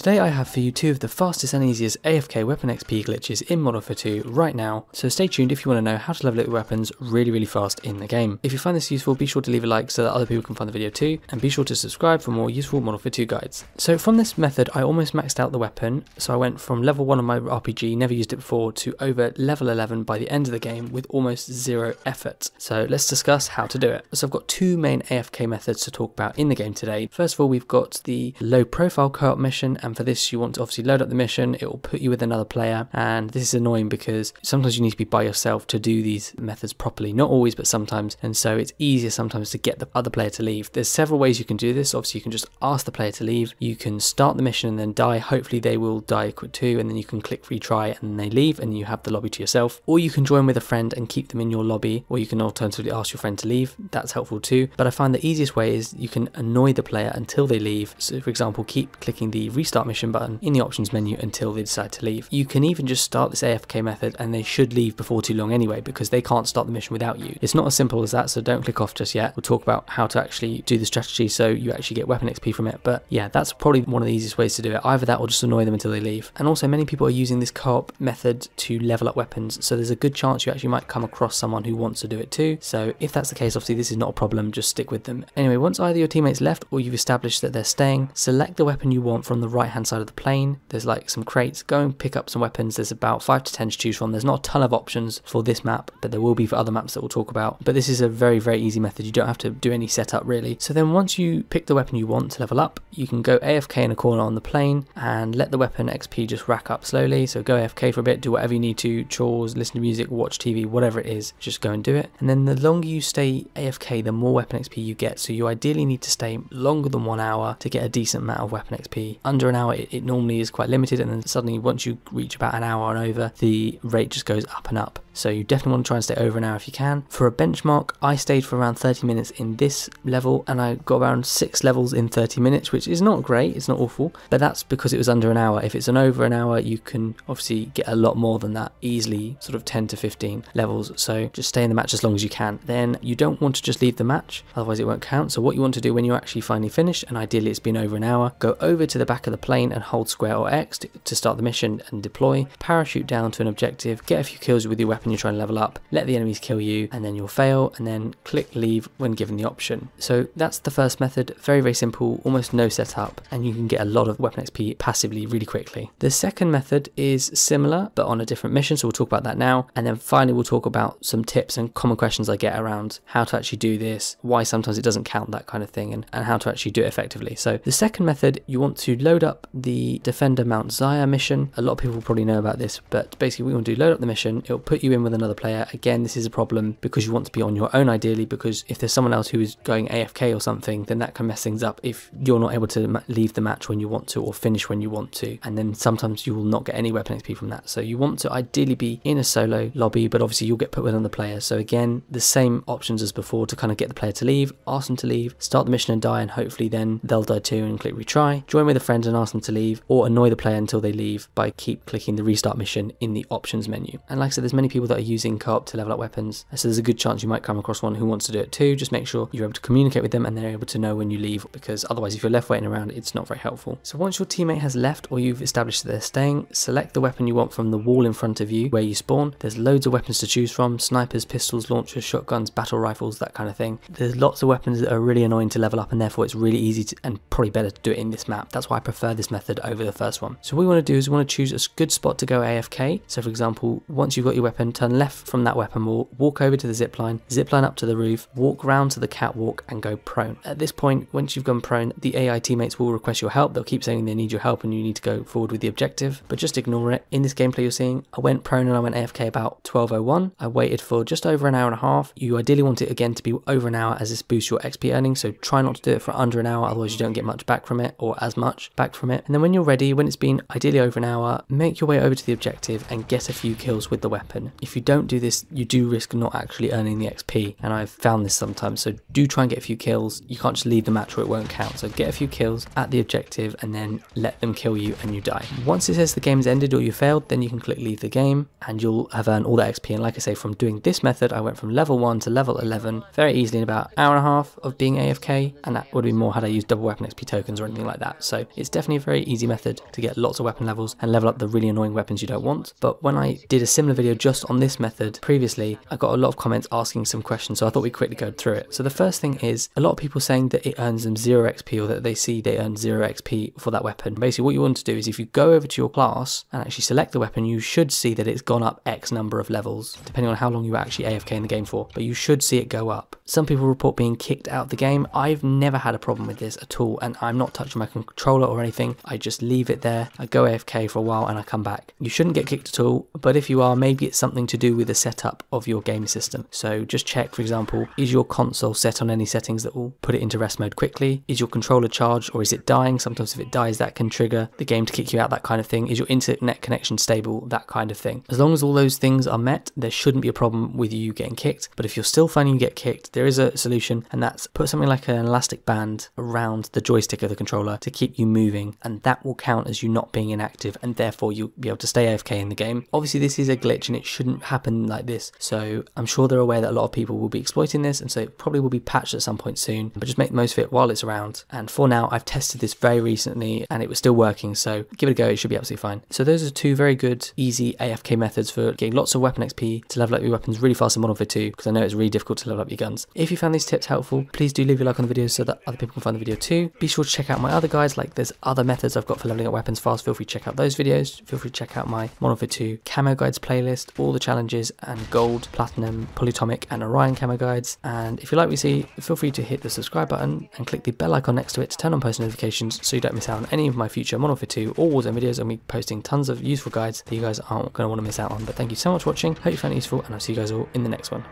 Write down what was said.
Today I have for you two of the fastest and easiest AFK weapon XP glitches in MW2 right now, so stay tuned if you want to know how to level up your weapons really fast in the game. If you find this useful, be sure to leave a like so that other people can find the video too, and be sure to subscribe for more useful MW2 guides. So from this method I almost maxed out the weapon, so I went from level 1 on my RPG, never used it before, to over level 11 by the end of the game with almost zero effort. So let's discuss how to do it. So I've got two main AFK methods to talk about in the game today. First of all, we've got the low profile co-op mission, and for this you want to obviously load up the mission. It will put you with another player, and this is annoying because sometimes you need to be by yourself to do these methods properly. Not always, but sometimes, and so it's easier sometimes to get the other player to leave. There's several ways you can do this. Obviously you can just ask the player to leave, you can start the mission and then die, hopefully they will die quick too, and then you can click retry and then they leave and you have the lobby to yourself. Or you can join with a friend and keep them in your lobby, or you can alternatively ask your friend to leave. That's helpful too, but I find the easiest way is you can annoy the player until they leave. So for example, keep clicking the restart mission button in the options menu until they decide to leave. You can even just start this AFK method and they should leave before too long anyway, because they can't start the mission without you. It's not as simple as that, so don't click off just yet. We'll talk about how to actually do the strategy so you actually get weapon XP from it, but yeah, that's probably one of the easiest ways to do it. Either that or just annoy them until they leave. And also many people are using this co-op method to level up weapons, so there's a good chance you actually might come across someone who wants to do it too. So if that's the case, obviously this is not a problem, just stick with them. Anyway, once either your teammates left or you've established that they're staying, select the weapon you want from the right hand side of the plane. There's like some crates, go and pick up some weapons. There's about 5 to 10 to choose from. There's not a ton of options for this map, but there will be for other maps that we'll talk about. But this is a very easy method. You don't have to do any setup really. So then once you pick the weapon you want to level up, you can go AFK in a corner on the plane and let the weapon XP just rack up slowly. So go AFK for a bit, do whatever you need to, chores, listen to music, watch TV, whatever it is, just go and do it. And then the longer you stay AFK, the more weapon XP you get. So you ideally need to stay longer than 1 hour to get a decent amount of weapon XP. Under an hour it normally is quite limited, and then suddenly once you reach about an hour and over, the rate just goes up and up. So you definitely want to try and stay over an hour if you can. For a benchmark, I stayed for around 30 minutes in this level, and I got around 6 levels in 30 minutes, which is not great, it's not awful, but that's because it was under an hour. If it's over an hour, you can obviously get a lot more than that, easily sort of 10 to 15 levels. So just stay in the match as long as you can. Then you don't want to just leave the match, otherwise it won't count. So what you want to do when you're actually finally finished, and ideally it's been over an hour, go over to the back of the plane and hold square or X to start the mission and deploy, parachute down to an objective, get a few kills with your weapon you're trying to level up, let the enemies kill you, and then you'll fail, and then click leave when given the option. So that's the first method, very simple, almost no setup, and you can get a lot of weapon XP passively really quickly. The second method is similar but on a different mission, so we'll talk about that now, and then finally we'll talk about some tips and common questions I get around how to actually do this, why sometimes it doesn't count, that kind of thing, and how to actually do it effectively. So the second method, you want to load up the Defender Mount Zaya mission. A lot of people will probably know about this, but basically what you want to do, load up the mission, it'll put you in with another player. Again, this is a problem because you want to be on your own ideally, because if there's someone else who is going AFK or something, then that can mess things up if you're not able to leave the match when you want to or finish when you want to, and then sometimes you will not get any weapon XP from that. So you want to ideally be in a solo lobby, but obviously you'll get put with another player. So again, the same options as before to kind of get the player to leave, ask them to leave, start the mission and die, and hopefully then they'll die too and click retry, join with a friend and ask them to leave, or annoy the player until they leave by keep clicking the restart mission in the options menu. And like I said, there's many people that are using co-op to level up weapons, so there's a good chance you might come across one who wants to do it too. Just make sure you're able to communicate with them and they're able to know when you leave, because otherwise if you're left waiting around, it's not very helpful. So once your teammate has left or you've established that they're staying, select the weapon you want from the wall in front of you where you spawn. There's loads of weapons to choose from: snipers, pistols, launchers, shotguns, battle rifles, that kind of thing. There's lots of weapons that are really annoying to level up, and therefore it's really easy to, and probably better to do it in this map. That's why I prefer this method over the first one. So what we want to do is we want to choose a good spot to go AFK. So for example, once you've got your weapon, turn left from that weapon wall, walk over to the zip line up to the roof, walk round to the catwalk and go prone. At this point, once you've gone prone, the AI teammates will request your help. They'll keep saying they need your help and you need to go forward with the objective, but just ignore it. In this gameplay you're seeing, I went prone and I went AFK about 12:01. I waited for just over an hour and a half. You ideally want it again to be over an hour, as this boosts your XP earnings, so try not to do it for under an hour, otherwise you don't get much back from it, or as much back from it. And then when you're ready, when it's been ideally over an hour, make your way over to the objective and get a few kills with the weapon. If you don't do this, you do risk not actually earning the XP, and I've found this sometimes. So do try and get a few kills. You can't just leave the match or it won't count. So get a few kills at the objective and then let them kill you and you die. Once it says the game is ended or you failed, then you can click leave the game and you'll have earned all that XP. And like I say, from doing this method, I went from level 1 to level 11 very easily in about an hour and a half of being AFK, and that would be more had I used double weapon XP tokens or anything like that. So it's definitely a very easy method to get lots of weapon levels and level up the really annoying weapons you don't want. But when I did a similar video just on this method previously, I got a lot of comments asking some questions, so I thought we'd quickly go through it. So the first thing is a lot of people saying that it earns them 0 XP, or that they see they earn 0 XP for that weapon. Basically what you want to do is if you go over to your class and actually select the weapon, you should see that it's gone up X number of levels, depending on how long you actually AFK in the game for, but you should see it go up. Some people report being kicked out of the game. I've never had a problem with this at all, and I'm not touching my controller or anything. I just leave it there, I go AFK for a while and I come back. You shouldn't get kicked at all, but if you are, maybe it's something to do with the setup of your game system. So just check, for example, is your console set on any settings that will put it into rest mode quickly? Is your controller charged or is it dying? Sometimes if it dies, that can trigger the game to kick you out, that kind of thing. Is your internet connection stable? That kind of thing. As long as all those things are met, there shouldn't be a problem with you getting kicked. But if you're still finding you get kicked, there is a solution, and that's put something like an elastic band around the joystick of the controller to keep you moving, and that will count as you not being inactive, and therefore you'll be able to stay AFK in the game. Obviously this is a glitch and it shouldn't happen like this, so I'm sure they're aware that a lot of people will be exploiting this, and so it probably will be patched at some point soon, but just make the most of it while it's around. And for now, I've tested this very recently and it was still working, so give it a go, it should be absolutely fine. So those are two very good easy AFK methods for getting lots of weapon XP to level up your weapons really fast in Modern Warfare 2, because I know it's really difficult to level up your guns. If you found these tips helpful, please do leave a like on the video so that other people can find the video too. Be sure to check out my other guides, like there's other methods I've got for leveling up weapons fast. Feel free to check out those videos. Feel free to check out my Modern Warfare 2 camo guides playlist, all the challenges and gold, platinum, polyatomic and Orion camo guides. And if you like what you see, feel free to hit the subscribe button and click the bell icon next to it to turn on post notifications so you don't miss out on any of my future Modern Warfare 2 or Warzone videos. I'll be posting tons of useful guides that you guys aren't going to want to miss out on. But thank you so much for watching, hope you found it useful, and I'll see you guys all in the next one.